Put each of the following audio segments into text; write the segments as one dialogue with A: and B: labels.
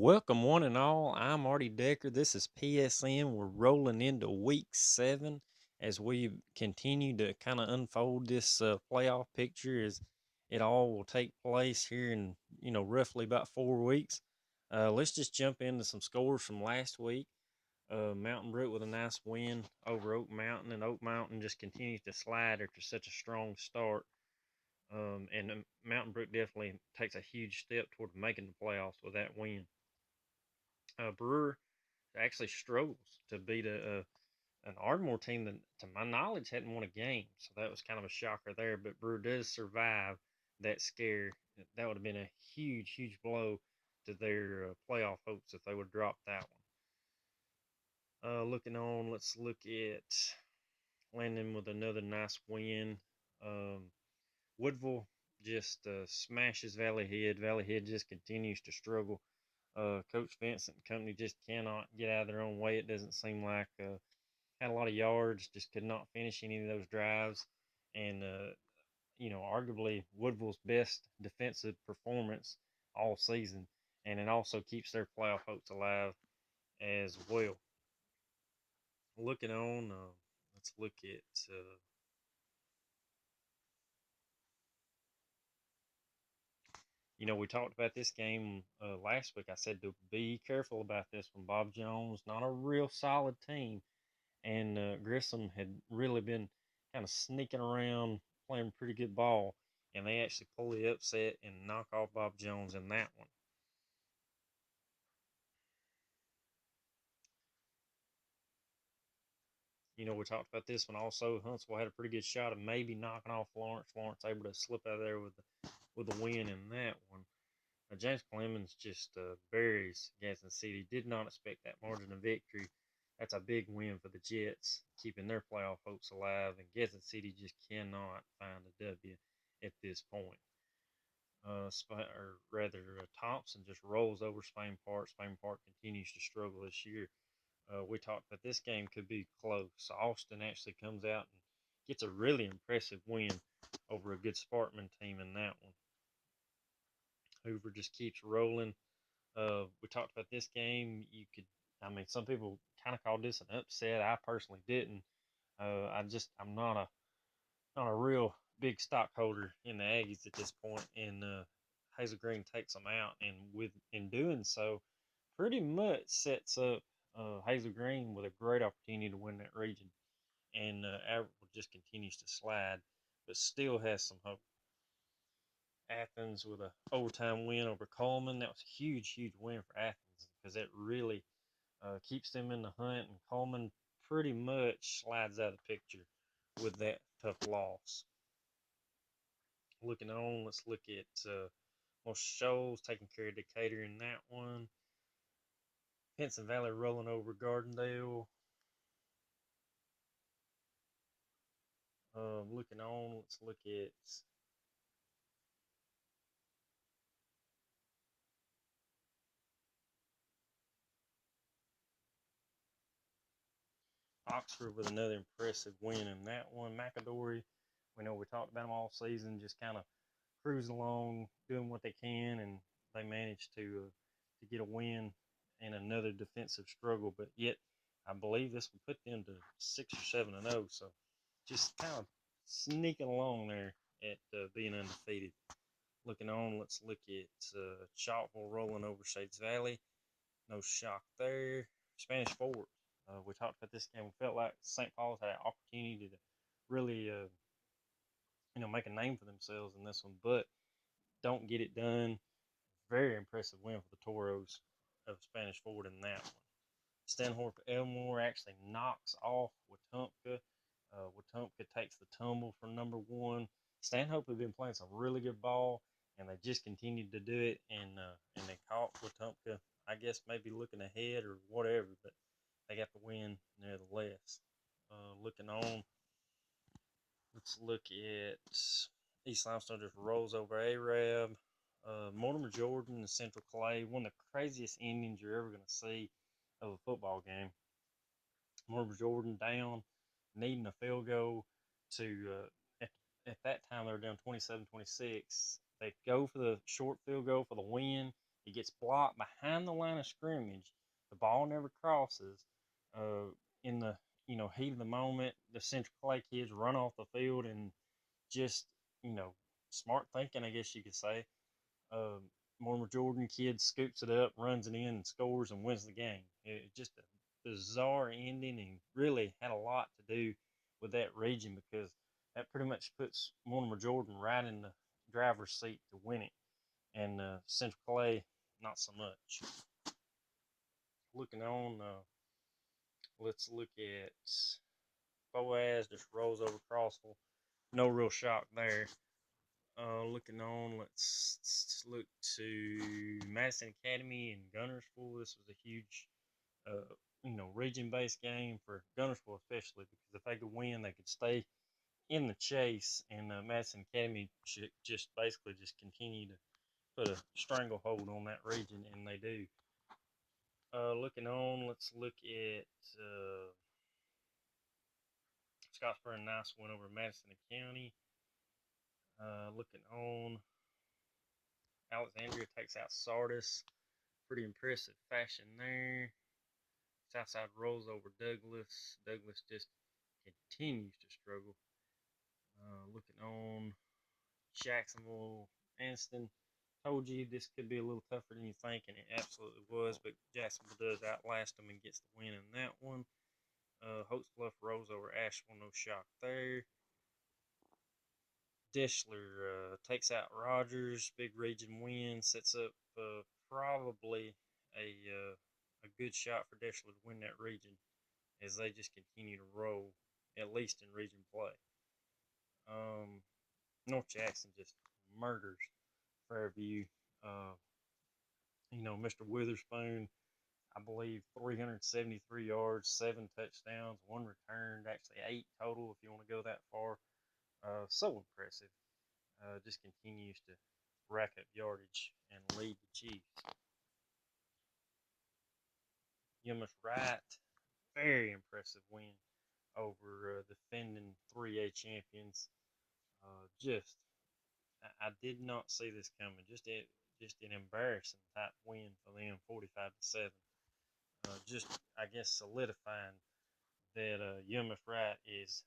A: Welcome, one and all. I'm Artie Decker. This is PSN. We're rolling into week 7 as we continue to kind of unfold this playoff picture as it all will take place here in, roughly about 4 weeks. Let's just jump into some scores from last week. Mountain Brook with a nice win over Oak Mountain, and Oak Mountain just continues to slide after such a strong start. And Mountain Brook definitely takes a huge step toward making the playoffs with that win. Brewer actually struggles to beat an Ardmore team that, to my knowledge, hadn't won a game. So that was kind of a shocker there. But Brewer does survive that scare. That would have been a huge, huge blow to their playoff hopes if they would have dropped that one. Looking on, let's look at Landon with another nice win. Um, Woodville just smashes Valley Head. Valley Head just continues to struggle. Coach Vincent and company just cannot get out of their own way. It doesn't seem like had a lot of yards, just could not finish any of those drives, and arguably Woodville's best defensive performance all season, and it also keeps their playoff hopes alive as well. Looking on, let's look at we talked about this game last week. I said to be careful about this one. Bob Jones, not a real solid team, and Grissom had really been kind of sneaking around, playing pretty good ball, and they actually pull the upset and knock off Bob Jones in that one. We talked about this one also. Huntsville had a pretty good shot of maybe knocking off Florence. Florence able to slip out of there with a win in that one. James Clemens just buries Gadsden City. Did not expect that margin of victory. That's a big win for the Jets, keeping their playoff hopes alive. And Gadsden City just cannot find a W at this point. Or rather, Thompson just rolls over Spain Park. Spain Park continues to struggle this year. We talked about this game could be close. Austin actually comes out and gets a really impressive win over a good Sparkman team in that one. Hoover just keeps rolling. We talked about this game. Some people kind of called this an upset. I personally didn't. I'm not a real big stockholder in the Aggies at this point, and Hazel Green takes them out, and in doing so, pretty much sets up Hazel Green with a great opportunity to win that region, and Abbott just continues to slide, but still has some hope. Athens with a overtime win over Coleman. That was a huge, huge win for Athens because it really keeps them in the hunt, and Coleman pretty much slides out of the picture with that tough loss. Looking on, let's look at most shows taking care of Decatur in that one. Henson Valley rolling over Gardendale. Looking on, let's look at Oxford with another impressive win in that one. McAdory, we know we talked about them all season, just kind of cruising along, doing what they can, and they managed to get a win in another defensive struggle. But yet, I believe this will put them to 6 or 7-0. So just kind of sneaking along there at being undefeated. Looking on, let's look at Chalkville rolling over Shades Valley. No shock there. Spanish Fort. We talked about this game. We felt like St. Paul's had an opportunity to really, make a name for themselves in this one, but don't get it done. Very impressive win for the Toros of Spanish Fort in that one. Stanhope Elmore actually knocks off Wetumpka. Wetumpka takes the tumble for number one. Stanhope have been playing some really good ball, and they just continued to do it, and they caught Wetumpka. I guess maybe looking ahead or whatever, but they got the win nevertheless. Looking on, let's look at East Limestone just rolls over Arab. Mortimer Jordan and Central Clay, one of the craziest endings you're ever going to see of a football game. Mortimer Jordan down, needing a field goal to, at that time, they were down 27-26. They go for the short field goal for the win. It gets blocked behind the line of scrimmage. The ball never crosses. In the heat of the moment, the Central Clay kids run off the field and just smart thinking, I guess you could say. Um, Mortimer Jordan kid scoops it up, runs it in, and scores and wins the game. Just a bizarre ending, and really had a lot to do with that region because that pretty much puts Mortimer Jordan right in the driver's seat to win it, and Central Clay not so much. Looking on, let's look at Boaz just rolls over Crossville. No real shock there. Looking on, let's look to Madison Academy and Gunnersville. This was a huge, region-based game for Gunnersville especially because if they could win, they could stay in the chase, and Madison Academy should just basically just continue to put a stranglehold on that region, and they do. Looking on, let's look at Scottsboro. Nice win over Madison County. Looking on, Alexandria takes out Sardis. Pretty impressive fashion there. Southside rolls over Douglas. Douglas just continues to struggle. Looking on, Jacksonville, Anston. Told you this could be a little tougher than you think, and it absolutely was, but Jacksonville does outlast them and gets the win in that one. Holtz Bluff rolls over Asheville, no shock there. Dishler takes out Rogers, big region win, sets up probably a good shot for Dishler to win that region as they just continue to roll, at least in region play. North Jackson just murders Fairview. Uh, Mr. Witherspoon, I believe 373 yards, 7 touchdowns, 1 returned, actually 8 total if you want to go that far. So impressive. Just continues to rack up yardage and lead the Chiefs. Yummus Wright, very impressive win over defending 3A champions. Just, I did not see this coming. Just an embarrassing type win for them, 45-7. Just, I guess, solidifying that Yummus Wright is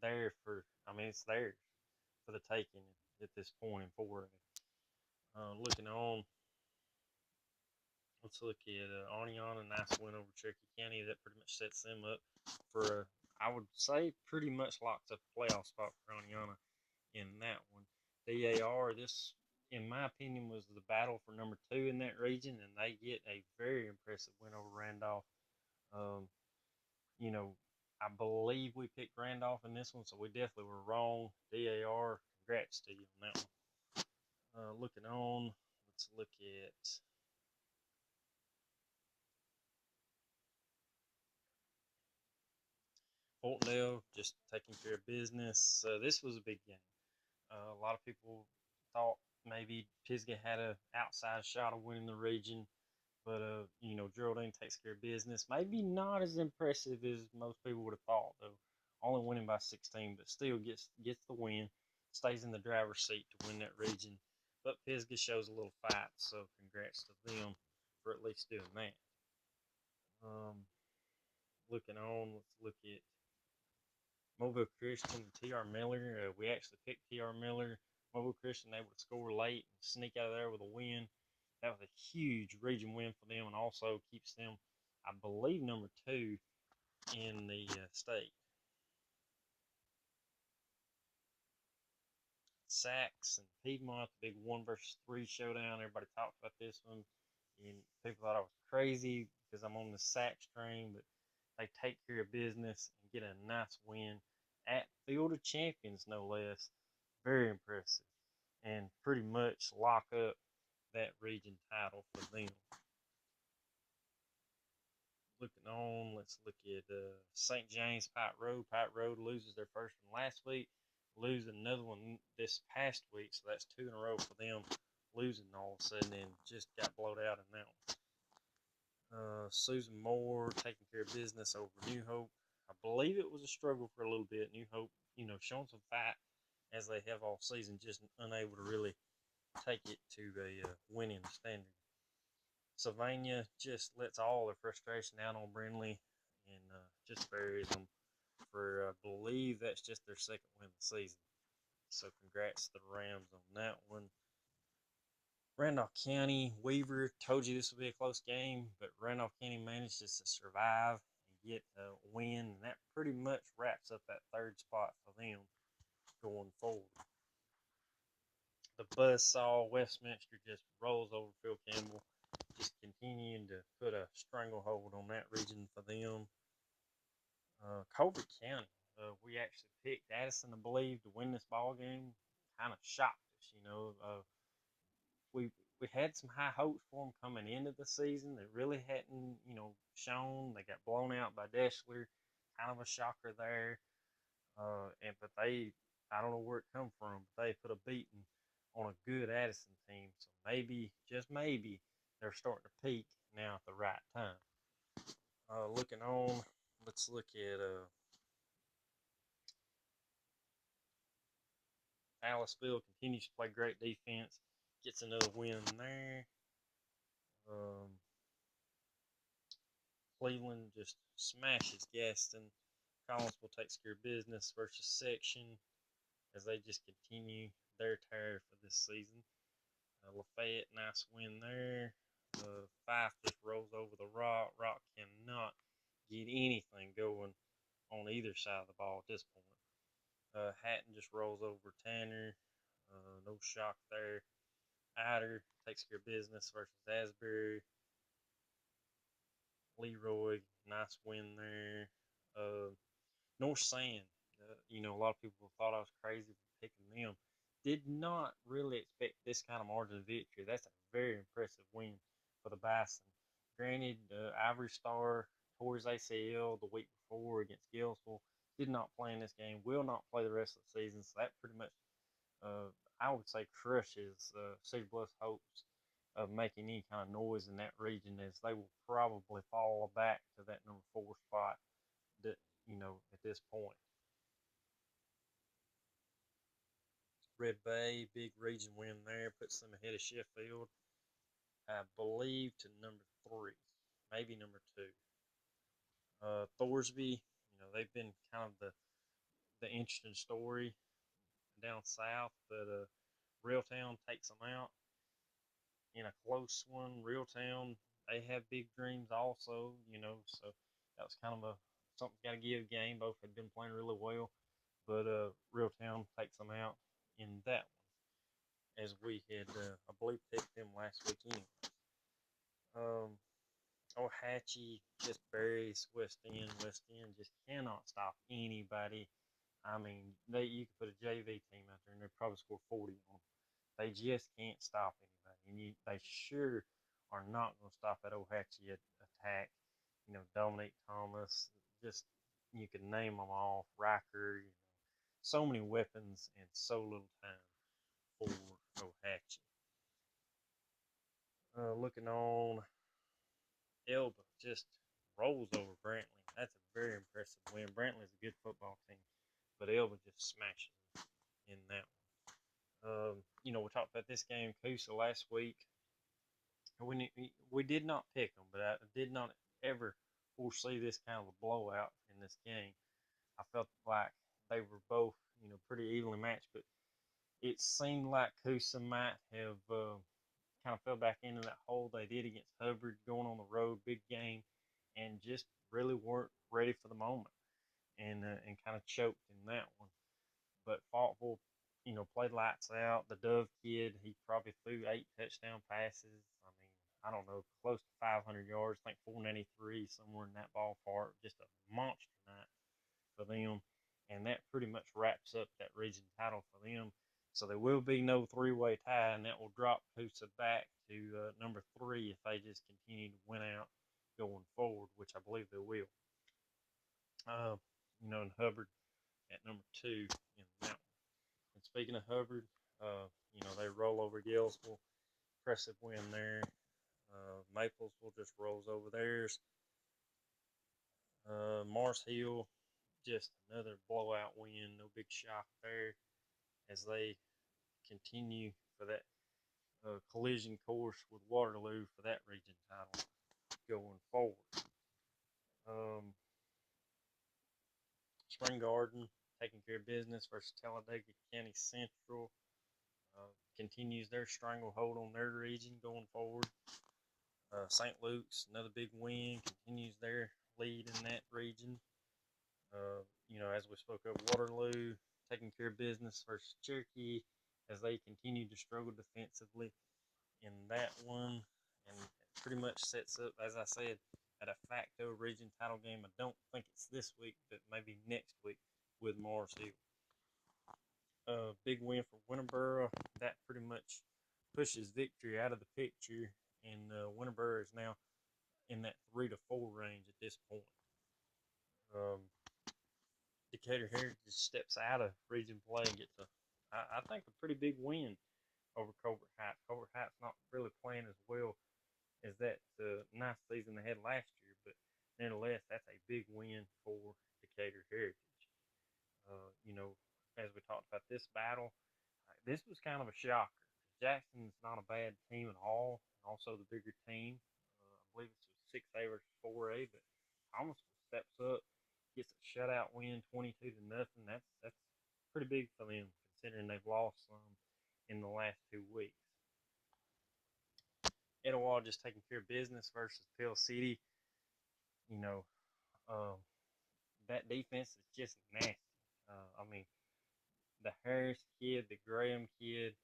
A: there for. I mean, it's theirs for the taking at this point in 4A. Looking on, let's look at Aniana. Nice win over Cherokee County. That pretty much sets them up for, I would say, pretty much locks up a playoff spot for Aniana in that one. DAR, this, in my opinion, was the battle for number 2 in that region, and they get a very impressive win over Randolph. Um, I believe we picked Randolph in this one, so we definitely were wrong. DAR, congrats to you on that one. Looking on, let's look at Fultondale, just taking care of business. This was a big game. A lot of people thought maybe Pisgah had an outside shot of winning the region, but Geraldine takes care of business. Maybe not as impressive as most people would have thought, though. Only winning by 16, but still gets the win. Stays in the driver's seat to win that region. But Pisgah shows a little fight, so congrats to them for at least doing that. Looking on, let's look at Mobile Christian and T.R. Miller. We actually picked T.R. Miller. Mobile Christian able to score late and sneak out of there with a win. That was a huge region win for them and also keeps them, I believe, number 2 in the state. Sachs and Piedmont, the big 1 versus 3 showdown. Everybody talked about this one, and people thought I was crazy because I'm on the Sachs train, but they take care of business and get a nice win at Field of Champions, no less. Very impressive, and pretty much lock up that region title for them. Looking on, let's look at St. James Pike Road. Pike Road loses their first one last week, lose another one this past week, so that's 2 in a row for them losing all of a sudden and just got blowed out in that one. Susan Moore taking care of business over New Hope. I believe it was a struggle for a little bit. New Hope, showing some fight as they have all season, just unable to really take it to a winning standard. Sylvania just lets all their frustration out on Brindley and just buries them for, I believe that's just their second win of the season. So congrats to the Rams on that one. Randolph County, Weaver, told you this would be a close game, but Randolph County managed to survive and get a win, and that pretty much wraps up that third spot for them going forward. The buzzsaw Westminster just rolls over Phil Campbell, just continuing to put a stranglehold on that region for them. Colbert County, we actually picked Addison, I believe, to win this ball game. Kind of shocked us, we we had some high hopes for them coming into the season. They really hadn't, shown. They got blown out by Deschler. Kind of a shocker there. But I don't know where it come from, but they put a beating on a good Addison team. So maybe, just maybe, they're starting to peak now at the right time. Looking on, let's look at Aliceville continues to play great defense, gets another win there. Um, Cleveland just smashes Gaston. Collinsville takes care of business versus Section as they just continue their tear for this season. Lafayette, nice win there. Fife just rolls over the Rock. Rock cannot get anything going on either side of the ball at this point. Hatton just rolls over Tanner. No shock there. Ider takes care of business versus Asbury. Leroy, nice win there. North Sand, a lot of people thought I was crazy for picking them. Did not really expect this kind of margin of victory. That's a very impressive win for the Bison. Granted, Ivory Star tore his ACL the week before against Gillsville. Did not play in this game. Will not play the rest of the season. So that pretty much, I would say, crushes Cedar Bluff's hopes of making any kind of noise in that region, as they will probably fall back to that number 4 spot that, at this point. Red Bay, big region win there, puts them ahead of Sheffield, I believe, to number 3, maybe number 2. Thorsby, they've been kind of the interesting story down south, but Reeltown takes them out in a close one. Reeltown, they have big dreams also, so that was kind of a something got to give game. Both had been playing really well, but Reeltown takes them out in that one, as we had, I believe, picked them last weekend. Ohatchee just buries West End. West End just cannot stop anybody. I mean, you could put a JV team out there and they'd probably score 40 on them. They just can't stop anybody, and they sure are not going to stop that Ohatchee attack. Dominic Thomas, just you can name them all. Riker, so many weapons and so little time for Ohatchee. Looking on, Elba just rolls over Brantley. That's a very impressive win. Brantley's a good football team, but Elba just smashes them in that one. We talked about this game, Coosa, last week. We did not pick them, but I did not ever foresee this kind of a blowout in this game. I felt like they were both, pretty evenly matched, but it seemed like Coosa might have kind of fell back into that hole they did against Hubbard, going on the road, big game, and just really weren't ready for the moment, and kind of choked in that one. But Faultville, played lights out. The Dove kid, he probably threw 8 touchdown passes. I mean, I don't know, close to 500 yards. I think 493, somewhere in that ballpark. Just a monster night for them, and that pretty much wraps up that region title for them. So there will be no 3-way tie, and that will drop Coosa back to number 3 if they just continue to win out going forward, which I believe they will. And Hubbard at number 2 in that one. And speaking of Hubbard, they roll over Gillsville. Impressive win there. Maplesville just rolls over theirs. Mars Hill, just another blowout win. No big shock there as they continue for that collision course with Waterloo for that region title going forward. Um, Spring Garden taking care of business versus Talladega County Central. Continues their stranglehold on their region going forward. St. Luke's, another big win, continues their lead in that region. As we spoke of, Waterloo taking care of business versus Cherokee as they continue to struggle defensively in that one, and it pretty much sets up, as I said, a de facto region title game. I don't think it's this week, but maybe next week with Mars Hill. Big win for Winterboro. That pretty much pushes victory out of the picture, and Winterboro is now in that 3-4 range at this point. Um, Decatur Heritage steps out of region play and gets I think, a pretty big win over Colbert Heights. Colbert Heights not really playing as well as that nice season they had last year, but nevertheless, that's a big win for Decatur Heritage. As we talked about this battle, this was kind of a shocker. Jackson's not a bad team at all, and also the bigger team. I believe it's 6A versus 4A, but Thomas steps up, gets a shutout win, 22-0. That's pretty big for them, considering they've lost some in the last 2 weeks. Etowah just taking care of business versus Pell City. You know, um, that defense is just nasty. The Harris kid, the Graham kid,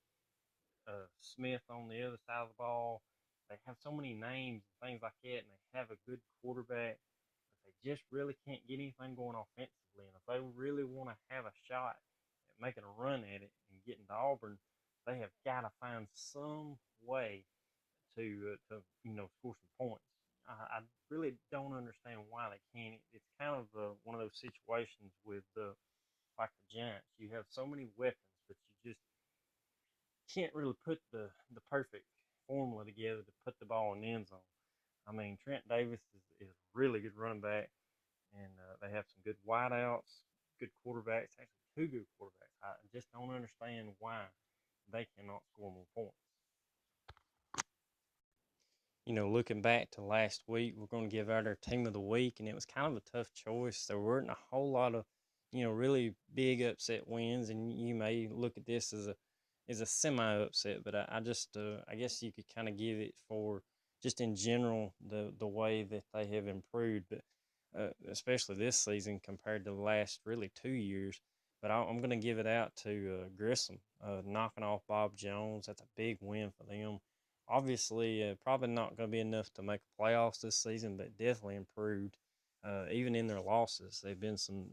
A: Smith on the other side of the ball. They have so many names and things like that, and they have a good quarterback, but they just really can't get anything going offensively. And if they really want to have a shot at making a run at it and getting to Auburn, they have got to find some way to score some points. I really don't understand why they can't. It's kind of one of those situations with like the Giants. You have so many weapons, but you just can't really put the perfect formula together to put the ball in the end zone. I mean, Trent Davis is a really good running back, and they have some good wideouts, good quarterbacks, actually two good quarterbacks. I just don't understand why they cannot score more points. Looking back to last week, we're going to give out our team of the week, and it was kind of a tough choice. There weren't a whole lot of, really big upset wins, and you may look at this as a semi upset, but I just I guess you could kind of give it for just in general the way that they have improved, but especially this season compared to the last really 2 years. But I'm going to give it out to Grissom, knocking off Bob Jones. That's a big win for them. Obviously, probably not going to be enough to make the playoffs this season, but definitely improved. Even in their losses, they've been some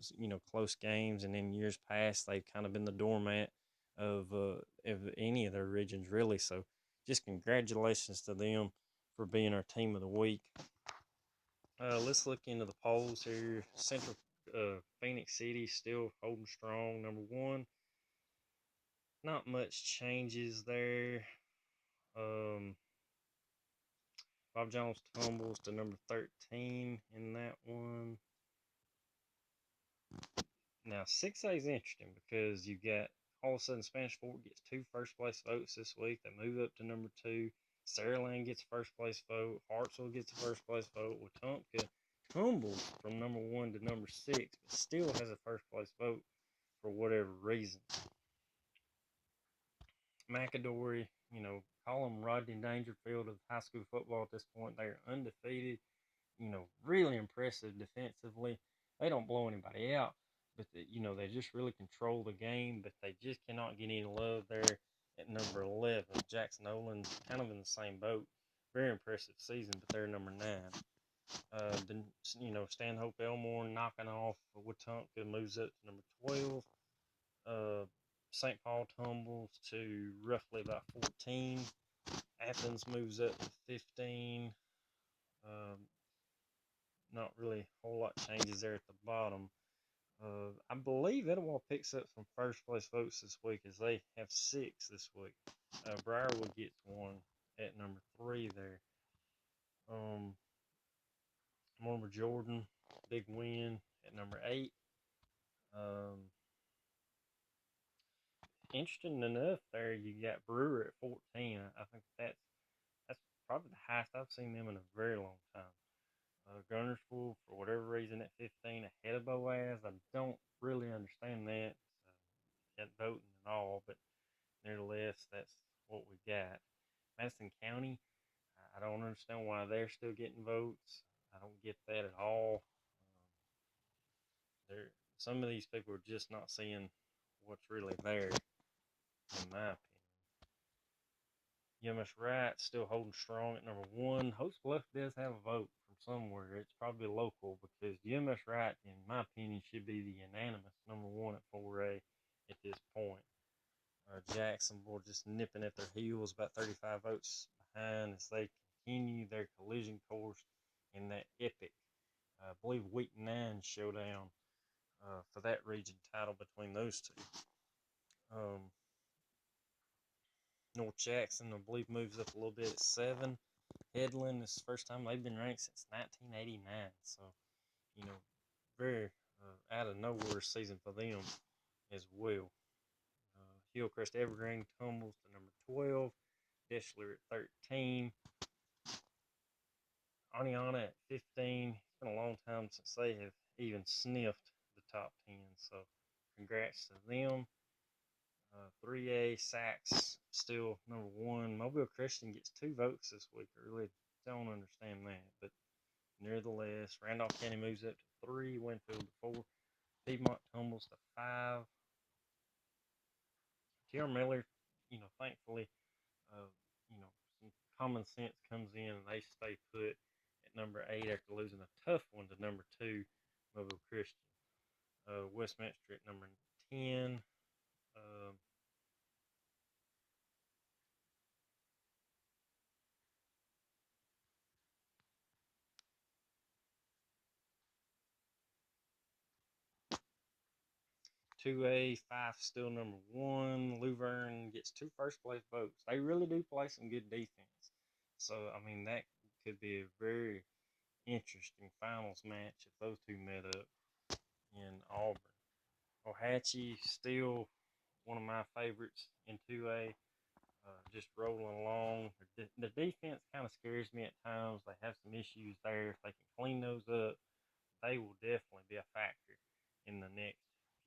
A: close games, and in years past, they've kind of been the doormat of any of their regions, really. So, just congratulations to them for being our team of the week. Let's look into the polls here. Central Phoenix City still holding strong, number one. Not much changes there. Bob Jones tumbles to number 13 in that one. Now, 6A is interesting because you got all of a sudden Spanish Fort gets 2 first place votes this week. They move up to number 2. Saraland gets a first place vote. Hartsville gets a first place vote. Wetumpka tumbles from number 1 to number 6, but still has a first place vote for whatever reason. McAdory, call them Rodney Dangerfield of high school football at this point. They're undefeated. Really impressive defensively. They don't blow anybody out, but they just really control the game, but they just cannot get any love there at number 11. Jackson Nolan kind of in the same boat. Very impressive season, but they're number 9. Then, Stanhope Elmore knocking off Wetumpka moves up to number 12. St. Paul tumbles to roughly about 14. Athens moves up to 15. Not really a whole lot changes there at the bottom. I believe Etowah picks up some first place votes this week as they have 6 this week. Briarwood gets 1 at number 3 there. Mortimer Jordan, big win at number 8. Interesting enough, there you got Brewer at 14. I think that's probably the highest I've seen them in a very long time. Gunnersville, for whatever reason, at 15, ahead of Boaz. I don't really understand that, at voting and all, but nevertheless, that's what we got. Madison County, I don't understand why they're still getting votes. I don't get that at all. They're, some of these people are just not seeing what's really there, in my opinion. UMS Wright still holding strong at number one. Host Bluff does have a vote from somewhere. It's probably local because UMS Wright, in my opinion, should be the unanimous number one at 4A at this point. Jacksonville just nipping at their heels, about 35 votes behind as they continue their collision course in that epic, I believe, week 9 showdown for that region title between those two. North Jackson, I believe, moves up a little bit at 7. Headland, this is the first time they've been ranked since 1989. So, you know, very out of nowhere season for them as well. Hillcrest Evergreen tumbles to number 12. Deschler at 13. Aniana at 15. It's been a long time since they have even sniffed the top 10. So, congrats to them. 3A Sachs still number one. Mobile Christian gets 2 votes this week. I really don't understand that, but nevertheless, Randolph County moves up to 3. Winfield to 4. Piedmont tumbles to 5. T.R. Miller, thankfully, uh, some common sense comes in and they stay put at number 8 after losing a tough one to number 2, Mobile Christian. Westminster at number 10. 2A, 5 still number 1. Luverne gets 2 first place votes. They really do play some good defense. So, I mean, that could be a very interesting finals match if those two met up in Auburn. Ohatchee, still one of my favorites in 2A, just rolling along. The defense kind of scares me at times. They have some issues there. If they can clean those up, they will definitely be a factor in the next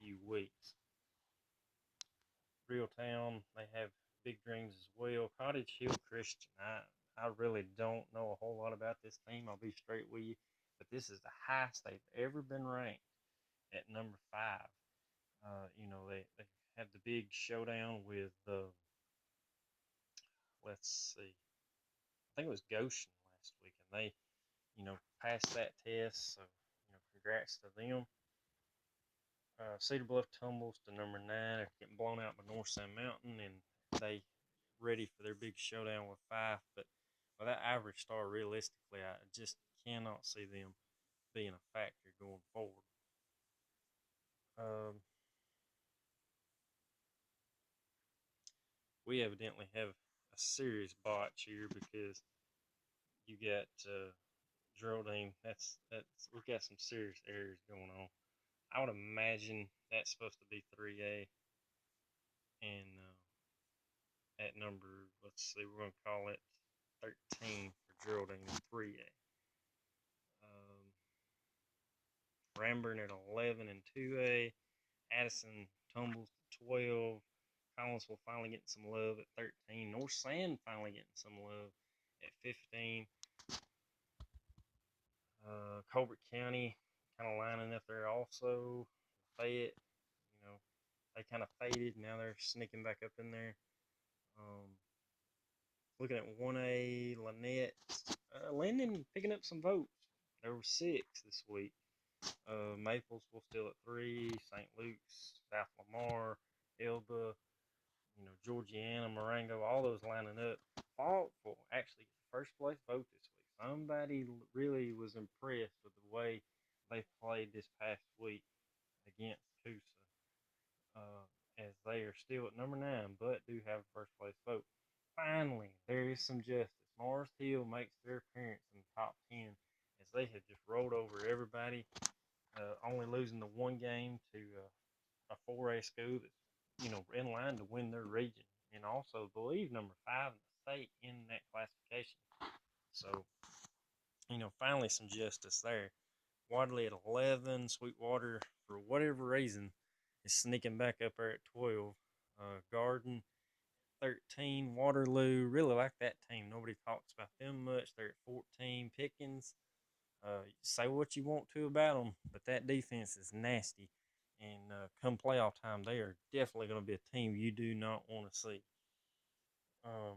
A: few weeks. Reeltown, they have big dreams as well. Cottage Hill Christian, I really don't know a whole lot about this team. I'll be straight with you, but this is the highest they've ever been ranked at number 5. They had the big showdown with let's see, I think it was Goshen last week, and they passed that test. So congrats to them. Cedar Bluff tumbles to number 9 after getting blown out by North Sand Mountain, and they ready for their big showdown with 5. But with that average star, realistically, I just cannot see them being a factor going forward. Um, we evidently have a serious botch here because you got Geraldine. That's we've got some serious errors going on. I would imagine that's supposed to be 3A, and at number, let's see, we're going to call it 13 for Geraldine 3A. Ramburn at 11 and 2A. Addison tumbles to 12. Collinsville finally getting some love at 13. North Sand finally getting some love at 15. Colbert County kind of lining up there also. Fayette, they kind of faded. Now they're sneaking back up in there. Looking at 1A, Lynette, Linden picking up some votes. There were 6 this week. Maplesville still at 3. St. Luke's, South Lamar, Elba, Georgiana, Marengo, all those lining up. Faultville actually first place vote this week. Somebody really was impressed with the way they played this past week against Coosa, as they are still at number 9, but do have a first place vote. Finally, there is some justice. Mars Hill makes their appearance in the top 10 as they have just rolled over everybody, only losing the one game to a 4A school that's in line to win their region, and also believe number 5 in the state in that classification. So, finally some justice there. Wadley at 11, Sweetwater, for whatever reason, is sneaking back up there at 12. Garden 13, Waterloo, really like that team. Nobody talks about them much. They're at 14. Pickens, say what you want to about them, but that defense is nasty. And come playoff time, they are definitely going to be a team you do not want to see. Um,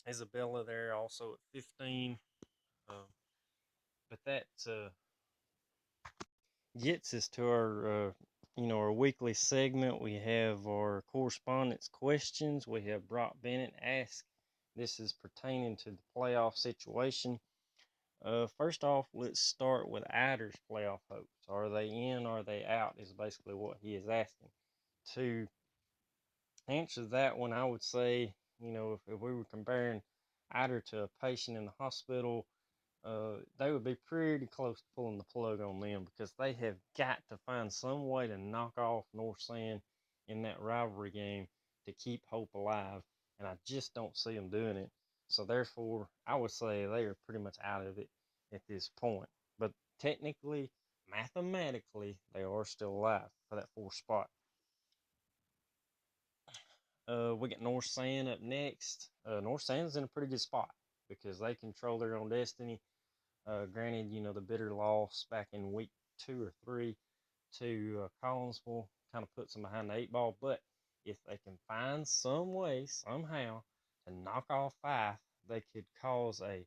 A: Isabella there also at 15. Uh, but that gets us to our weekly segment. We have our correspondence questions. We have Brock Bennett ask. This is pertaining to the playoff situation. First off, let's start with Adder's playoff hopes. Are they in? Are they out? Is basically what he is asking. To answer that one, I would say, if we were comparing Adder to a patient in the hospital, they would be pretty close to pulling the plug on them because they have got to find some way to knock off North Sand in that rivalry game to keep hope alive. And I just don't see them doing it. So therefore, I would say they are pretty much out of it at this point. But technically, mathematically, they are still alive for that fourth spot. We got North Sand up next. North Sand's in a pretty good spot because they control their own destiny. Granted, the bitter loss back in week 2 or 3 to Collinsville kind of puts them behind the 8 ball. But if they can find some way, somehow, to knock off Fife, they could cause a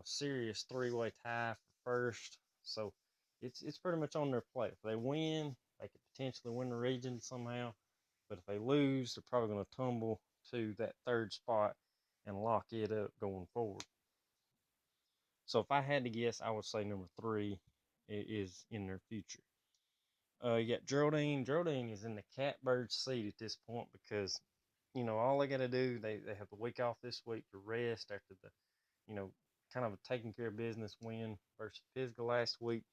A: serious 3-way tie for first. So it's pretty much on their plate. If they win, they could potentially win the region somehow. But if they lose, they're probably going to tumble to that third spot and lock it up going forward. So if I had to guess, I would say number 3 is in their future. You got Geraldine. Geraldine is in the catbird seat at this point because, all they got to do, they have the week off this week to rest after the, kind of a taking care of business win versus Pisgah last week.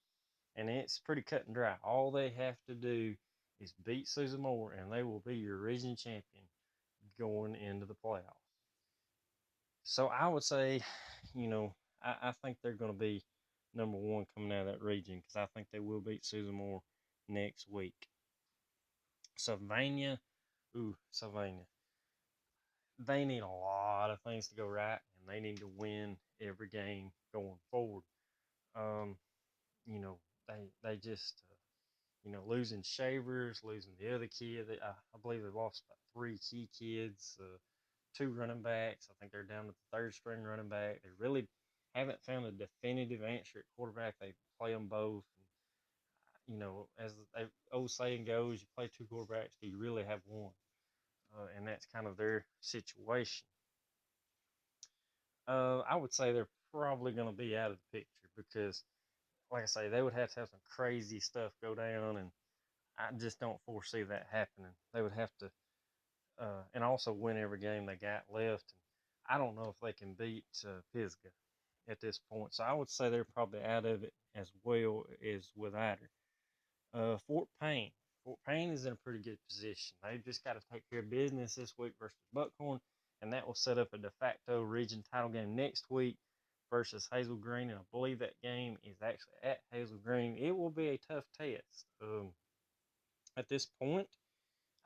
A: And it's pretty cut and dry. All they have to do is beat Susan Moore, and they will be your region champion going into the playoffs. So I would say, I think they're going to be number 1 coming out of that region because I think they will beat Susan Moore next week. Sylvania, Sylvania. They need a lot of things to go right, and they need to win every game going forward. Um, they just, losing Shavers, losing the other kid. I believe they lost about 3 key kids. 2 running backs. I think they're down to the 3rd string running back. They really haven't found a definitive answer at quarterback. They play them both. As the old saying goes, you play 2 quarterbacks, do you really have one? And that's kind of their situation. I would say they're probably going to be out of the picture because, like I say, they would have to have some crazy stuff go down, and I just don't foresee that happening. They would have to and also win every game they got left. And I don't know if they can beat Pisgah at this point. So I would say they're probably out of it as well as with Adder. Fort Payne. Fort Payne is in a pretty good position. They've just got to take care of business this week versus Buckhorn, and that will set up a de facto region title game next week versus Hazel Green. And I believe that game is actually at Hazel Green. It will be a tough test. At this point,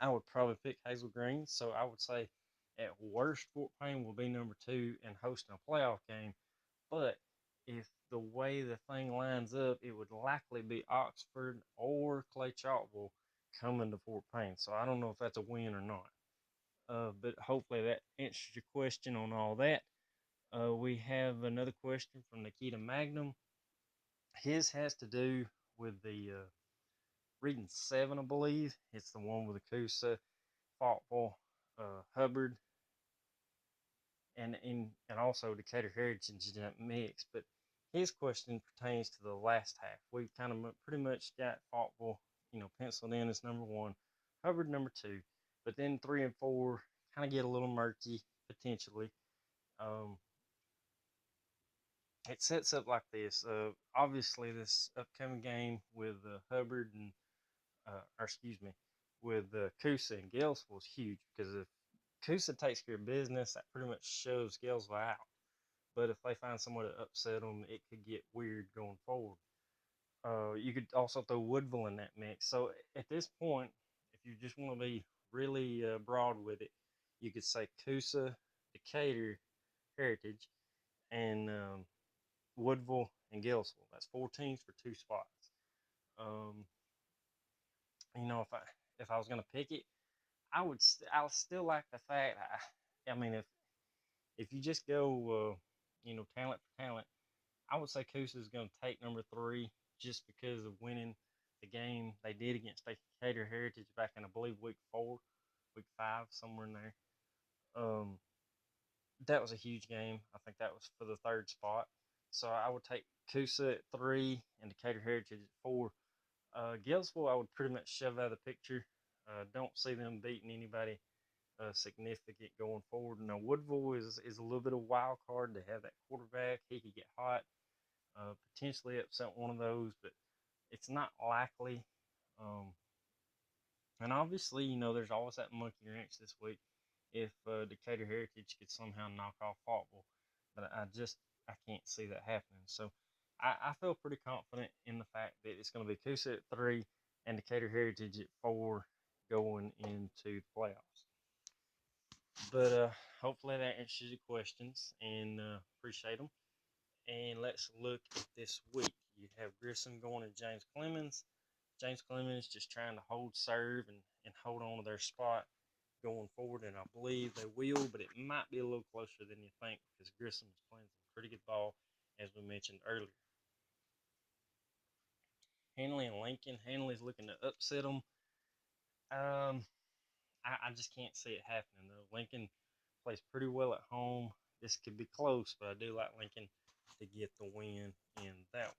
A: I would probably pick Hazel Green. So I would say at worst, Fort Payne will be number 2 and hosting a playoff game. But if the way the thing lines up, it would likely be Oxford or Clay Chalkville coming to Fort Payne. So I don't know if that's a win or not. But hopefully that answers your question on all that. We have another question from Nikita Magnum. His has to do with the reading 7, I believe. It's the one with Akusa, Faultville, Hubbard, and also Decatur Heritage in that mix. But his question pertains to the last half. We've kind of pretty much got Faultville, penciled in as number 1, Hubbard number 2, but then 3 and 4 kind of get a little murky potentially. It sets up like this. Obviously, this upcoming game with Hubbard and, or excuse me, with Coosa and Galesville is huge because if Coosa takes care of business, that pretty much shows Galesville out. But if they find someone to upset them, it could get weird going forward. You could also throw Woodville in that mix. So at this point, if you just want to be really broad with it, you could say Coosa, Decatur, Heritage, and Woodville and Galesville. That's 4 teams for 2 spots. Um, if I was gonna pick it, I still like the fact. I mean, if you just go, talent for talent, I would say Coosa is going to take number 3 just because of winning the game they did against Decatur Heritage back in, I believe, week 4, week 5, somewhere in there. Um, that was a huge game. I think that was for the 3rd spot. So I would take Coosa at 3 and Decatur Heritage at 4. Gillsville, I would pretty much shove out of the picture. Don't see them beating anybody significant going forward. Now Woodville is a little bit of a wild card. They have that quarterback; he could get hot, potentially upset one of those, but it's not likely. Um, and obviously, there's always that monkey wrench this week if Decatur Heritage could somehow knock off Faultville, but I can't see that happening. So I feel pretty confident in the fact that it's going to be Coosa at 3 and Decatur Heritage at 4 going into the playoffs. But hopefully that answers your questions and appreciate them. And let's look at this week. You have Grissom going to James Clemens. James Clemens just trying to hold serve and hold on to their spot going forward, and I believe they will, but it might be a little closer than you think because Grissom is playing some pretty good ball, as we mentioned earlier. Hanley and Lincoln. Hanley's looking to upset them. I just can't see it happening, though. Lincoln plays pretty well at home. This could be close, but I do like Lincoln to get the win in that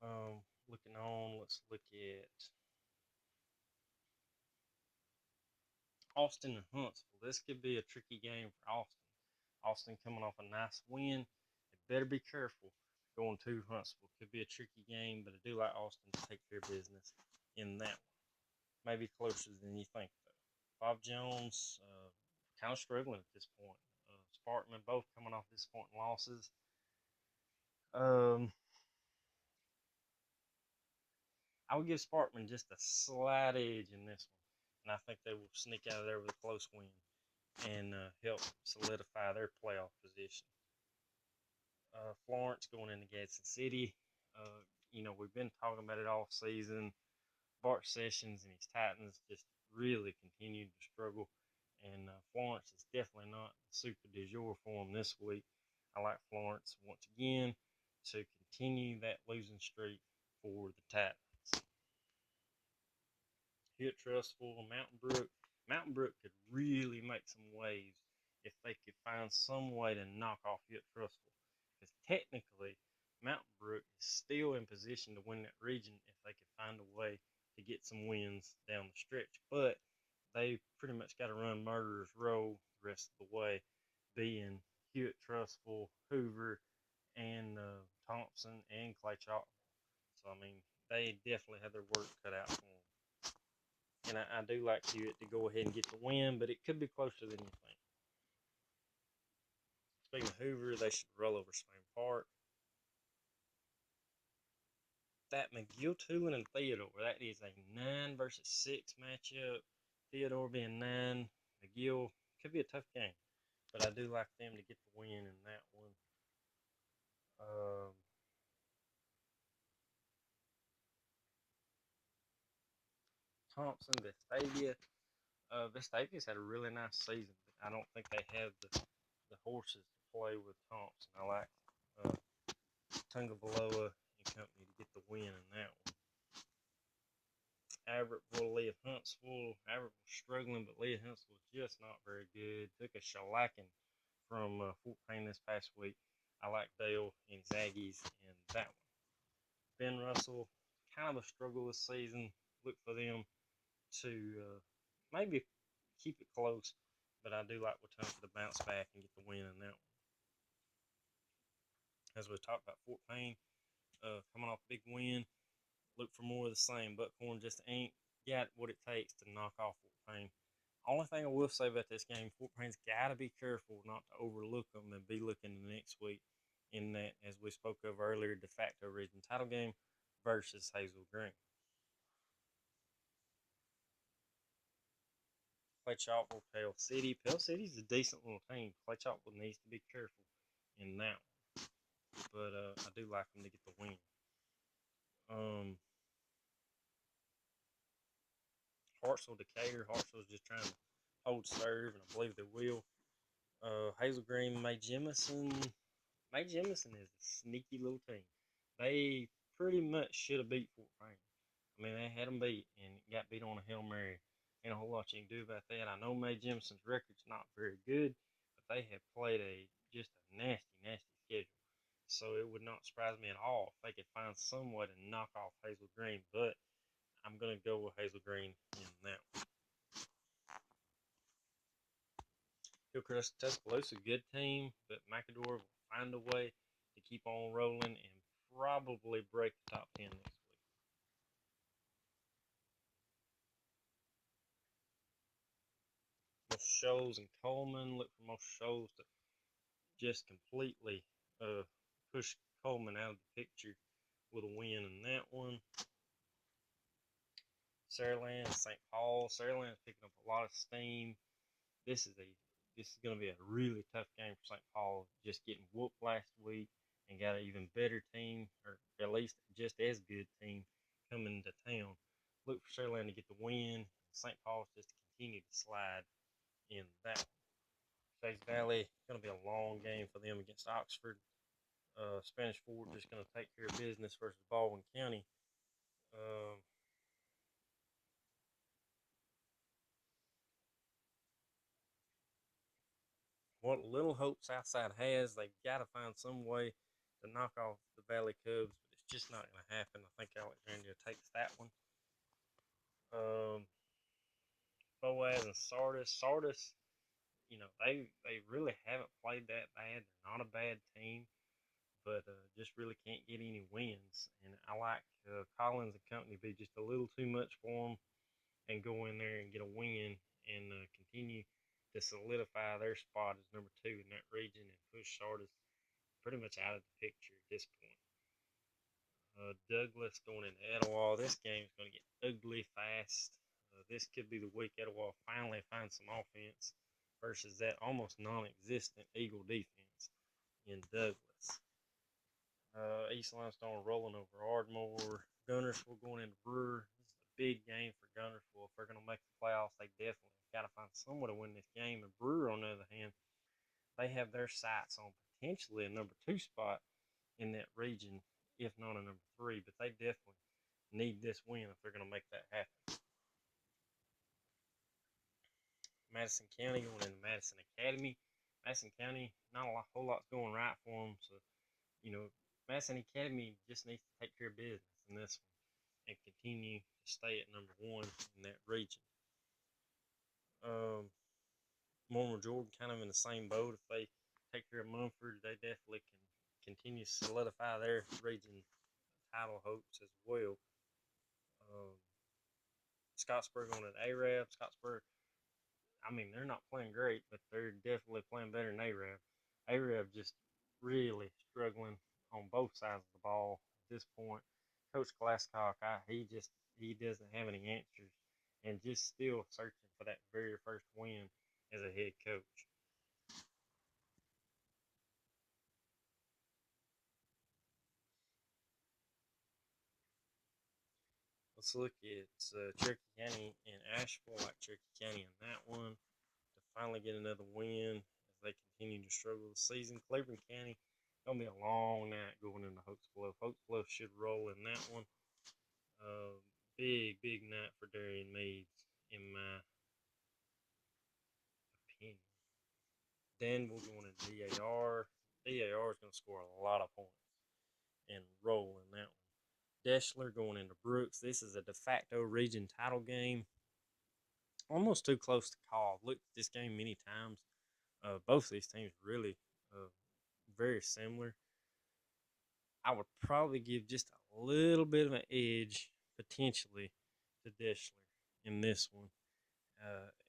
A: one. Looking on, let's look at Austin and Huntsville. This could be a tricky game for Austin. Austin coming off a nice win. They better be careful going to Huntsville. Could be a tricky game, but I do like Austin to take care of business in that one. Maybe closer than you think, though. Bob Jones, kind of struggling at this point. Sparkman both coming off disappointing losses. Um, I would give Sparkman just a slight edge in this one, and I think they will sneak out of there with a close win and help solidify their playoff position. Florence going into Gadsden City. We've been talking about it all season. Bart Sessions and his Titans just really continued to struggle, and Florence is definitely not the super du jour for them this week. I like Florence once again to continue that losing streak for the Titans. Hit Trustful, Mountain Brook. Mountain Brook could really make some waves if they could find some way to knock off Hit Trustful. Because technically, Mountain Brook is still in position to win that region if they could find a way to get some wins down the stretch. But they pretty much got to run Murderer's Row the rest of the way, being Hewitt Trustful, Hoover, and Thompson and Clay Chalk. So, I mean, they definitely have their work cut out for them. And I do like Hewitt to go ahead and get the win, but it could be closer than you think. Speaking of Hoover, they should roll over Spain Park. That McGill, Tulin, and Theodore, that is a 9 versus 6 matchup. Theodore being 9, McGill could be a tough game, but I do like them to get the win in that one. Thompson, Vestavia. Vestavia's had a really nice season, but I don't think they have the horses to play with Thompson. I like Tungavaloa and company to get the win in that one. Averettville, Leah Huntsville. Averettville struggling, but Leah Huntsville just not very good. Took a shellacking from Fort Payne this past week. I like Dale and Zaggies in that one. Ben Russell, kind of a struggle this season. Look for them to maybe keep it close, but I do like Wetumpka to bounce back and get the win in that one. As we talked about Fort Payne, coming off a big win, look for more of the same. Buckhorn just ain't got what it takes to knock off Fort Payne. Only thing I will say about this game, Fort Payne's got to be careful not to overlook them and be looking the next week in that, as we spoke of earlier, de facto region title game versus Hazel Green. Play Chalkville, Pale City. Pale City's a decent little team. Clay Chalkville needs to be careful in that one. But I do like them to get the win. Um, Hartsville, Decatur. Hartsville's just trying to hold serve, and I believe they will. Hazel Green, May Jemison. May Jemison is a sneaky little team. They pretty much should have beat Fort Payne. I mean, they had them beat and got beat on a Hail Mary. Ain't a whole lot you can do about that. I know May Jemison's record's not very good, but they have played just a nasty, nasty schedule. So it would not surprise me at all if they could find some way to knock off Hazel Green. But I'm gonna go with Hazel Green in that one. Hillcrest Tuscaloosa, good team, but McAdor will find a way to keep on rolling and probably break the top 10 next week. Most shows in Coleman. Look for most shows to just completely push Coleman out of the picture with a win in that one. Saraland, St. Paul. Saraland's picking up a lot of steam. This is a this is going to be a really tough game for St. Paul. Just getting whooped last week and got an even better team, or at least just as good team coming to town. Look for Saraland to get the win. St. Paul's just to continue to slide in that one. Chase Valley, going to be a long game for them against Oxford. Spanish Fort just going to take care of business versus Baldwin County. Um, what little hope Southside has, they've got to find some way to knock off the Valley Cubs, but it's just not going to happen. I think Alexandria takes that one. Um, Boaz and Sardis. Sardis, they really haven't played that bad. They're not a bad team, but just really can't get any wins. And I like Collins and company be just a little too much for them and go in there and get a win and continue to solidify their spot as number two in that region and push Sardis pretty much out of the picture at this point. Douglas going into Etowah. This game is going to get ugly fast. This could be the week Etowah finally finds some offense versus that almost non-existent Eagle defense in Douglas. East Limestone rolling over Ardmore. Gunnersville going into Brewer. This is a big game for Gunnersville. If they're going to make the playoffs, they definitely got to find some way to win this game. And Brewer, on the other hand, they have their sights on potentially a number two spot in that region, if not a number three. But they definitely need this win if they're going to make that happen. Madison County going into Madison Academy. Madison County, not a whole lot's going right for them. So, Madison Academy just needs to take care of business in this one and continue to stay at number one in that region. Um, Mormon Jordan kind of in the same boat. If they take care of Mumford, they definitely can continue to solidify their region title hopes as well. Um, Scottsburg on an Arab. Scottsburg, I mean, they're not playing great, but they're definitely playing better than Arab. Arab just really struggling on both sides of the ball at this point. Coach Glasscock, he doesn't have any answers, and just still searching for that very first win as a head coach. Let's look at Cherokee County and Asheville. Like Cherokee County in that one to finally get another win as they continue to struggle this season. Cleveland County, gonna be a long night going into Hopes Bluff. Hopes Bluff should roll in that one. Uh, big night for Darian Meads, in my opinion. Danville going to DAR. DAR is going to score a lot of points and roll in that one. Deschler going into Brooks. This is a de facto region title game. Almost too close to call. I've looked at this game many times. Both of these teams really very similar. I would probably give just a little bit of an edge potentially to Deschler in this one.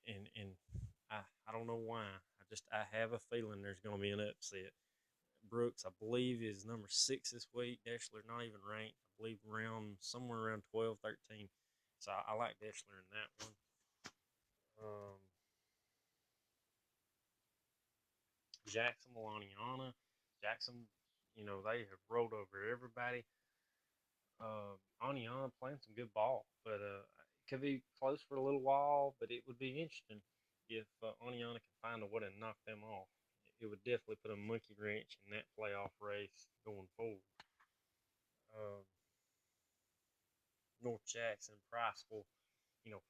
A: And I don't know why. I have a feeling there's going to be an upset. Brooks, I believe, is number 6 this week. Deshler not even ranked. I believe around somewhere around 12, 13. So I like Deshler in that one. Um, Jackson, Melaniana. Jackson, they have rolled over everybody. Aniana playing some good ball, but it could be close for a little while. But it would be interesting if Aniana can find a way to knock them off. It would definitely put a monkey wrench in that playoff race going forward. Um, North Jackson, Priceville.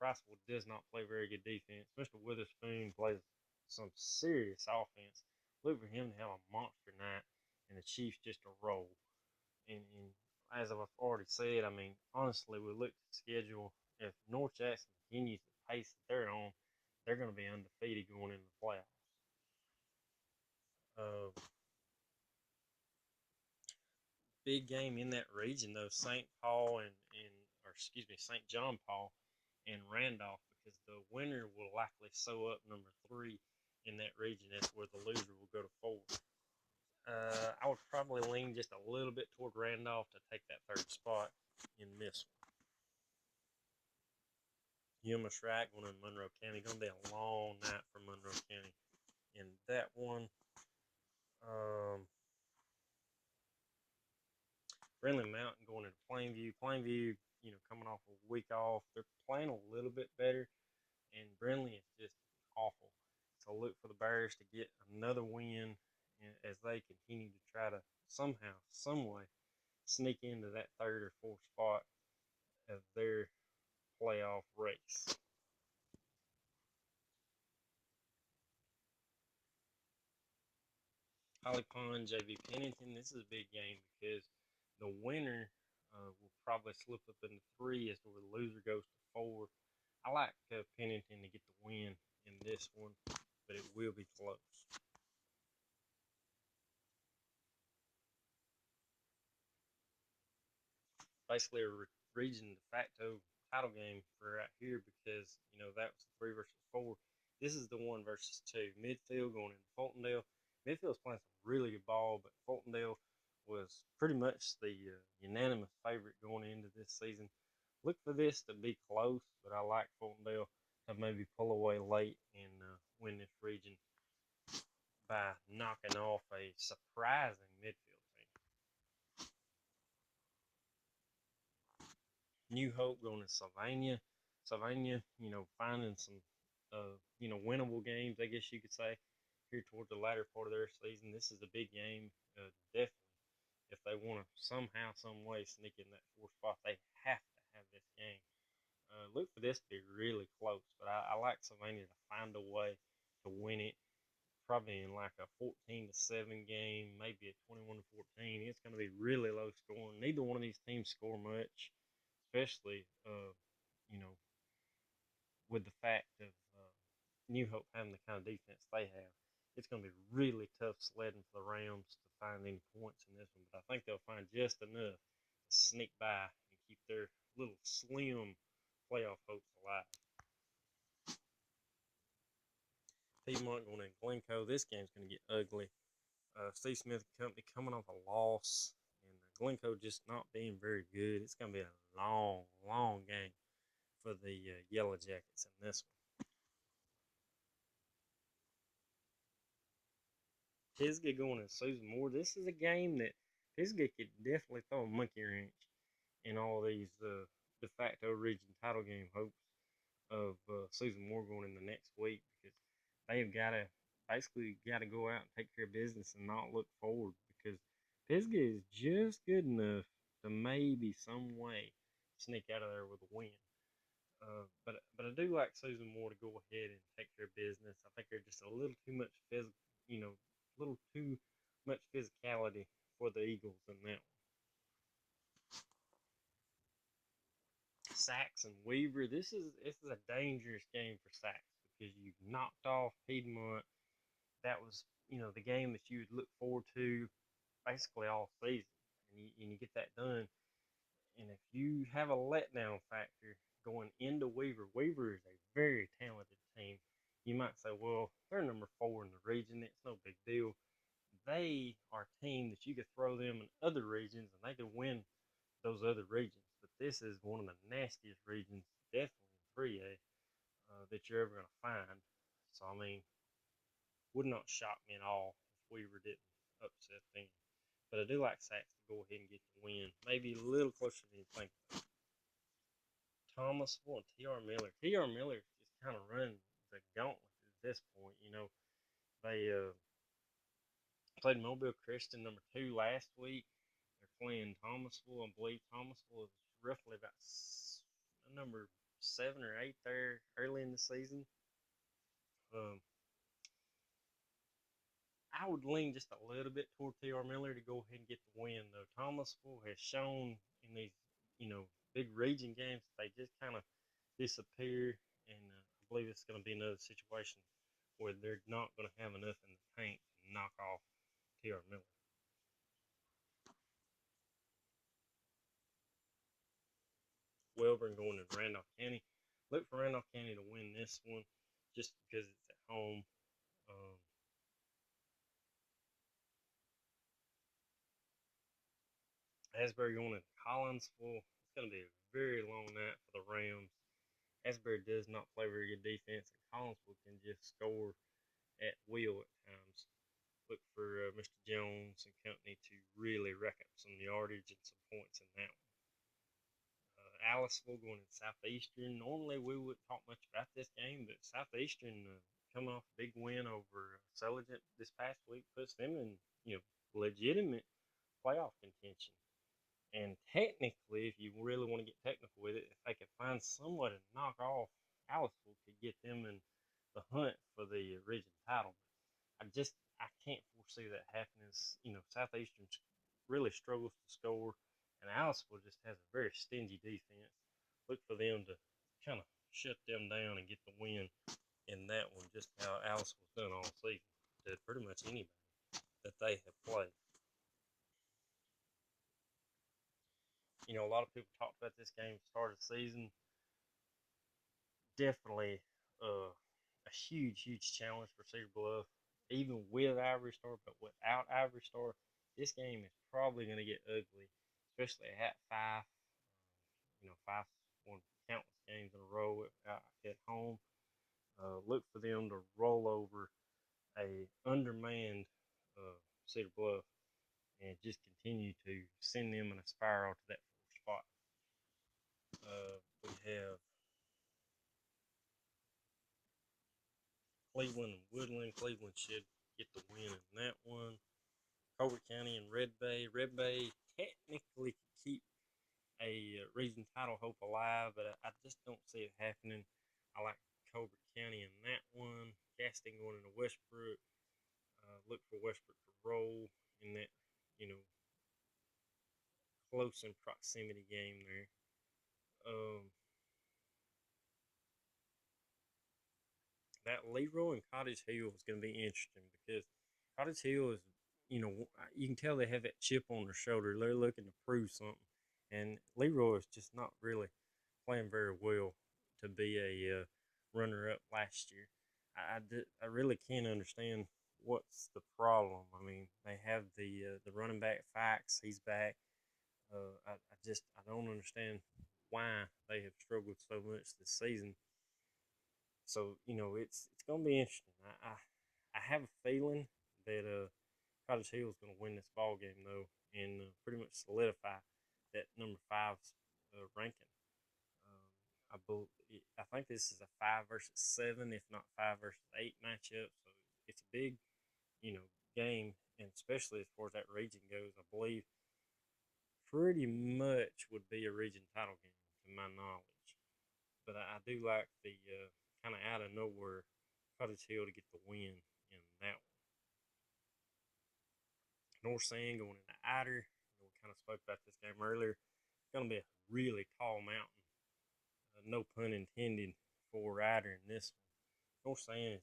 A: Priceville does not play very good defense. Mr. Witherspoon plays some serious offense. Look for him to have a monster night, and the Chiefs just a roll. And as I've already said, I mean, honestly, we look at the schedule. If North Jackson continues the pace that they're on, they're going to be undefeated going into the playoffs. Uh, Big game in that region though, St. Paul and or excuse me, St. John Paul and Randolph, because the winner will likely sew up number 3 in that region. That's where the loser will go to 4. I would probably lean just a little bit toward Randolph to take that 3rd spot in this one. Yuma Shrike going in Monroe County. Going to be a long night for Monroe County in that one. Um, Friendly Mountain going into Plainview. Plainview, coming off a week off, they're playing a little bit better, and Brindley is just awful. So look for the Bears to get another win as they continue to try to somehow, some way, sneak into that 3rd or 4th spot of their playoff race. Holly Pond, JV Pennington. This is a big game because the winner will probably slip up into 3 as to where the loser goes to 4. I like Pennington to get the win in this one, but it will be close. Basically, a region de facto title game for right here because that was 3 versus 4. This is the 1 versus 2. Midfield going into Fultondale. Midfield's playing some really good ball, but Fultondale was pretty much the unanimous favorite going into this season. Look for this to be close, but I like Fultondale to maybe pull away late and win this region by knocking off a surprising midfield team. New Hope going to Sylvania. Sylvania, finding some, winnable games, I guess you could say, here towards the latter part of their season. This is a big game, definitely. If they want to somehow, some way sneak in that 4th spot, they have to have this game. Look for this to be really close, but I like Sylvania to find a way to win it. Probably in like a 14-7 game, maybe a 21-14. It's going to be really low scoring. Neither one of these teams score much, especially you know with the fact of New Hope having the kind of defense they have. It's going to be really tough sledding for the Rams to find any points in this one, but I think they'll find just enough to sneak by and keep their little slim playoff hopes alive. Piedmont going in Glencoe. This game's going to get ugly. Steve Smith Company coming off a loss, and Glencoe just not being very good. It's going to be a long, long game for the Yellow Jackets in this one. Pisgah going to Susan Moore. This is a game that Pisgah could definitely throw a monkey wrench in all these de facto region title game hopes of Susan Moore going in the next week, because they've got to basically got to go out and take care of business and not look forward, because Pisgah is just good enough to maybe some way sneak out of there with a win. But I do like Susan Moore to go ahead and take care of business. I think they're just a little too much a little too much physicality for the Eagles in that one. Sachs and Weaver. This is a dangerous game for Sachs because you knocked off Piedmont. That was the game that you would look forward to basically all season, and you get that done. And if you have a letdown factor, going into Weaver. Weaver is a very talented team. You might say, well, they're number 4 in the region. It's no big deal. They are a team that you could throw them in other regions and they could win those other regions. But this is one of the nastiest regions, definitely in 3A, that you're ever going to find. So, I mean, would not shock me at all if Weaver didn't upset them. But I do like Sachs to go ahead and get the win. Maybe a little closer than you think. Thomasville and T.R. Miller. T.R. Miller just kind of run the gauntlet at this point. You know, they played Mobile Christian number 2 last week. They're playing Thomasville. I believe Thomasville is roughly about number 7 or 8 there early in the season. Um, I would lean just a little bit toward T.R. Miller to go ahead and get the win, though. Thomasville has shown in these, big region games that they just kind of disappear, and I believe it's going to be another situation where they're not going to have enough in the tank to knock off T.R. Miller. Wellborn going to Randolph County. Look for Randolph County to win this one just because it's at home. Um, Asbury going to Collinsville. It's going to be a very long night for the Rams. Asbury does not play very good defense, and Collinsville can just score at will at times. Look for Mr. Jones and company to really rack up some yardage and some points in that one. Aliceville going to Southeastern. Normally we wouldn't talk much about this game, but Southeastern coming off a big win over Sulligent this past week puts them in legitimate playoff contention. And technically, if you really want to get technical with it, if they could find someone to knock off Aliceville, could get them in the hunt for the region title. I can't foresee that happening. Southeastern really struggles to score, and Aliceville just has a very stingy defense. Look for them to kind of shut them down and get the win in that one, just how Aliceville's done all season to pretty much anybody that they have played. A lot of people talked about this game at the start of the season. Definitely a huge, huge challenge for Cedar Bluff, even with Ivory Star, but without Ivory Star, this game is probably going to get ugly, especially at 5. 5 won countless games in a row at home. Look for them to roll over a undermanned Cedar Bluff and just continue to send them in a spiral to that 4th spot. We have Cleveland and Woodland. Cleveland should get the win in that one. Colbert County and Red Bay. Red Bay technically could keep a region title hope alive, but I just don't see it happening. I like Colbert County in that one. Casting going into Westbrook. Look for Westbrook to roll in that, you know, close in proximity game there. That Leroy and Cottage Hill is going to be interesting because Cottage Hill is, you can tell they have that chip on their shoulder. They're looking to prove something. And Leroy is just not really playing very well to be a runner up last year. I really can't understand what's the problem. I mean, they have the running back Fax, he's back. I don't understand why they have struggled so much this season. So it's gonna be interesting. I have a feeling that Cottage Hill is gonna win this ball game though, and pretty much solidify that number 5 ranking. I I think this is a 5 versus 7, if not 5 versus 8 matchup. So it's a big game, and especially as far as that region goes, I believe pretty much would be a region title game to my knowledge. But I do like the kind of out of nowhere Cottage Hill to get the win in that one. North Sand going into Ider. We kind of spoke about this game earlier. It's going to be a really tall mountain. No pun intended for Ider in this one. North Sand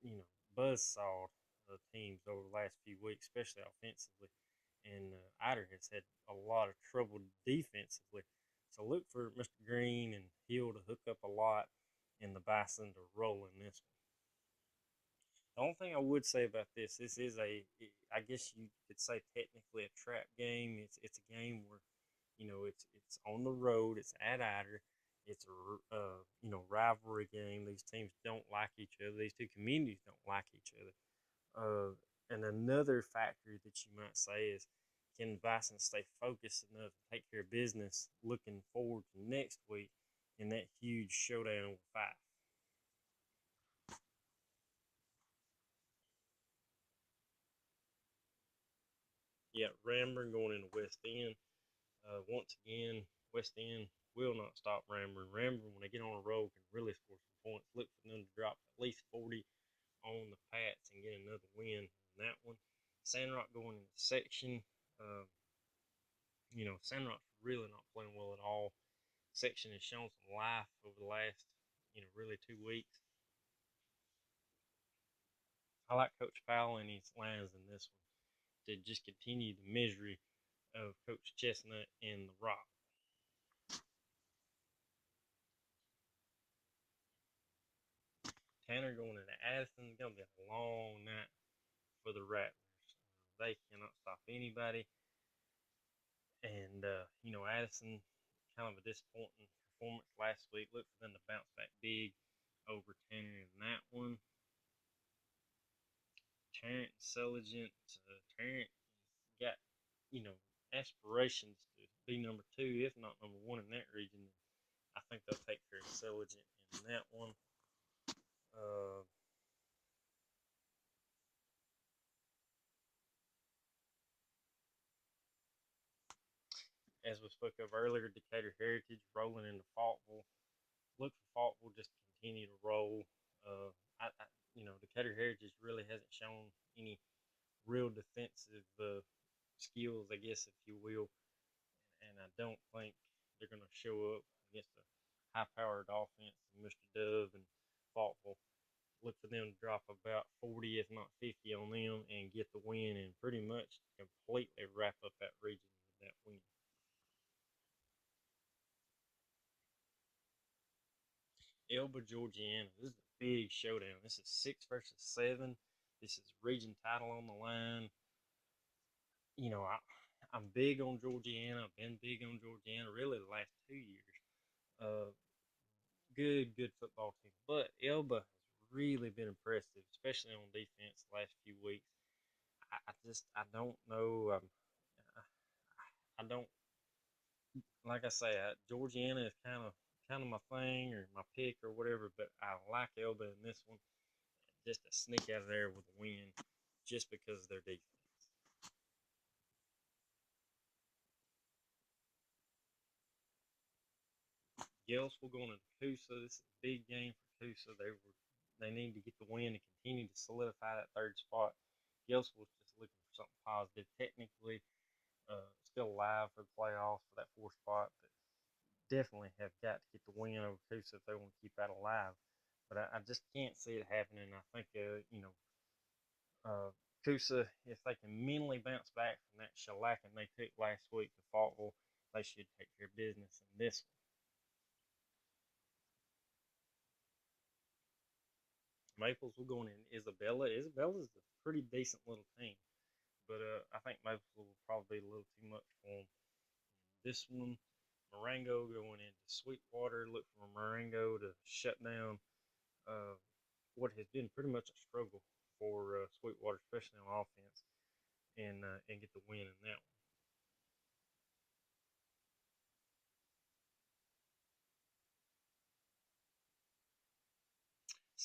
A: is, buzzsawed teams over the last few weeks, especially offensively. And Ider has had a lot of trouble defensively. So look for Mr. Green and Hill to hook up a lot, and the Bison to roll in this one. The only thing I would say about this is I guess you could say technically a trap game. It's a game where, it's on the road. It's at Ider. It's a rivalry game. These teams don't like each other. These two communities don't like each other. And another factor that you might say is, can Bison stay focused enough to take care of business looking forward to next week in that huge showdown with five? Yeah, Ramburn going into West End. Once again, West End will not stop Ramburn. Ramburn, when they get on a roll, can really score some points. Look for them to drop at least 40 on the Pats and get another win in that one. Sandrock going into section. Uh, Sandrock's really not playing well at all. Section has shown some life over the last, really 2 weeks. I like Coach Powell and his lines in this one to just continue the misery of Coach Chestnut and the Rock. Tanner going into Addison. It's going to be a long night for the Rattlers. They cannot stop anybody. And, Addison, kind of a disappointing performance last week. Look for them to bounce back big over Tanner in that one. Tarrant Intelligent. Tarrant got, you know, aspirations to be number two, if not number one in that region. I think they'll take care of Intelligent in that one. Uh, as we spoke of earlier, Decatur Heritage rolling into Faultville. Look for Faultville just to continue to roll. Uh, Decatur Heritage really hasn't shown any real defensive skills, I guess, if you will, and I don't think they're going to show up against a high-powered offense, Mr. Dove and Faultville. Look for them to drop about 40, if not 50, on them and get the win and pretty much completely wrap up that region with that win. Elba, Georgiana. This is a big showdown. This is 6 versus 7. This is region title on the line. I'm big on Georgiana. I've been big on Georgiana really the last 2 years. Uh, good football team. But Elba has really been impressive, especially on defense the last few weeks. I don't know. I don't like I say. Georgiana is kind of my thing or my pick or whatever. But I like Elba in this one, just to sneak out of there with a win, just because of their defense. Gales will go into Coosa. This is a big game for Coosa. They need to get the win to continue to solidify that third spot. Gales was just looking for something positive. Technically, still alive for the playoffs for that fourth spot, but definitely have got to get the win over Coosa if they want to keep that alive. But I just can't see it happening. I think, Coosa, if they can mentally bounce back from that shellacking they took last week to Faultville, they should take care of business in this one. Maples will go in Isabella. Isabella's a pretty decent little team, but I think Maples will probably be a little too much for them. This one, Marengo going into Sweetwater. Look for Marengo to shut down uh, what has been pretty much a struggle for Sweetwater, especially on offense, and get the win in that one.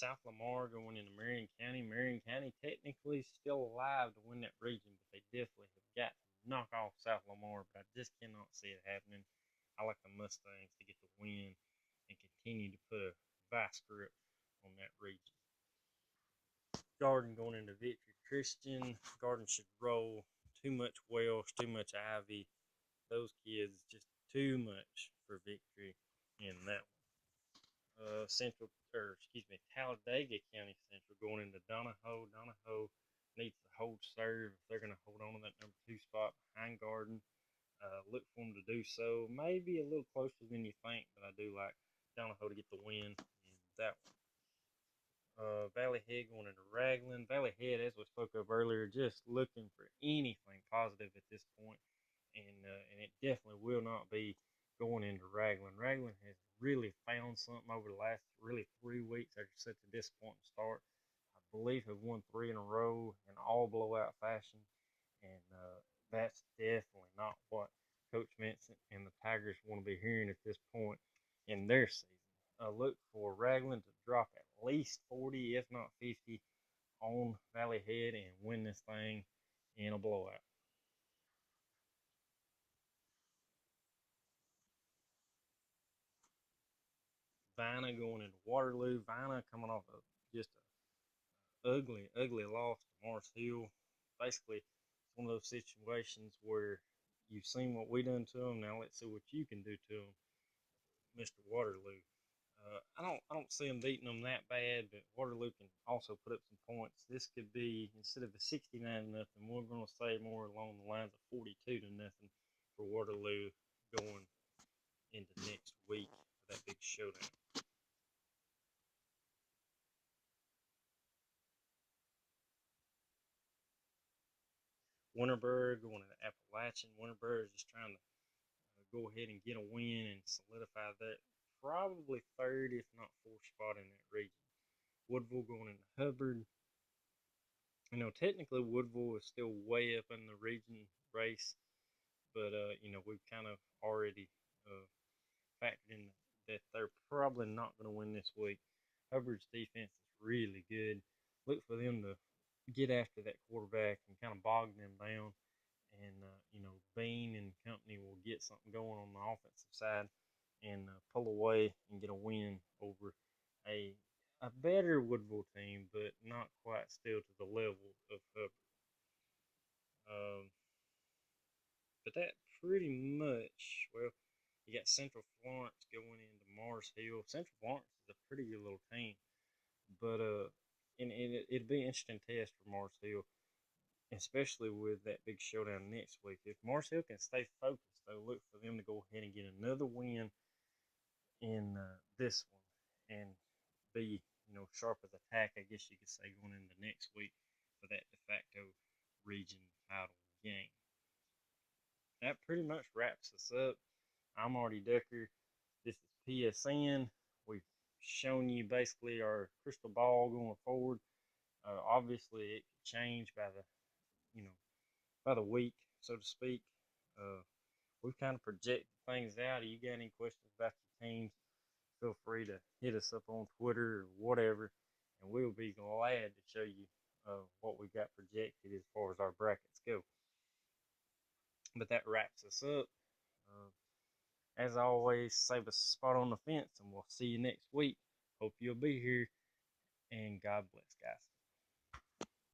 A: South Lamar going into Marion County. Marion County technically still alive to win that region, but they definitely have got to knock off South Lamar. But I just cannot see it happening. I like the Mustangs to get the win and continue to put a vice grip on that region. Garden going into Victory Christian. Garden should roll. Too much Welsh, too much Ivy. Those kids just too much for Victory in that one. Central, or excuse me, Talladega County Central going into Donahoe. Donahoe needs to hold serve if they're going to hold on to that number two spot behind Garden. Look for them to do so. Maybe a little closer than you think, but I do like Donahoe to get the win in that one. Valley Head going into Raglan. Valley Head, as we spoke of earlier, just looking for anything positive at this point, and it definitely will not be going into Raglan. Raglan has really found something over the last really 3 weeks after such a disappointing start. I believe have won three in a row in all blowout fashion, and that's definitely not what Coach Vincent and the Tigers want to be hearing at this point in their season. Look for Raglan to drop at least 40, if not 50, on Valley Head and win this thing in a blowout. Vina going into Waterloo. Vina coming off of just a ugly loss to Mars Hill. Basically, it's one of those situations where you've seen what we done to them. Now let's see what you can do to them, Mr. Waterloo. I don't see them beating them that bad, but Waterloo can also put up some points. This could be, instead of a 69-0, we're going to say more along the lines of 42-0 for Waterloo going into next week for that big showdown. Winterberg going into Appalachian. Winterberg is just trying to go ahead and get a win and solidify that probably third, if not fourth spot in that region. Woodville going into Hubbard. Technically Woodville is still way up in the region race, but we've kind of already uh, factored in that they're probably not going to win this week. Hubbard's defense is really good. Look for them to get after that quarterback and kind of bog them down, and Bean and company will get something going on the offensive side and pull away and get a win over a a better Woodville team, but not quite still to the level of Hubbard. Um, but that pretty much, well, you got Central Florence going into Mars Hill. Central Florence is a pretty good little team, but it'd be an interesting test for Mars Hill, especially with that big showdown next week. If Mars Hill can stay focused, they'll look for them to go ahead and get another win in this one and be sharp as attack, I guess you could say, going into next week for that de facto region title game. That pretty much wraps us up. I'm Artie Decker. This is PSN. We've shown you basically our crystal ball going forward. Obviously, it could change by the you know by the week, so to speak. Uh, we've kind of projected things out. If you got any questions about your teams, feel free to hit us up on Twitter or whatever, and we'll be glad to show you what we got projected as far as our brackets go. But that wraps us up. Uh, as always, save us a spot on the fence, and we'll see you next week. Hope you'll be here, and God bless, guys.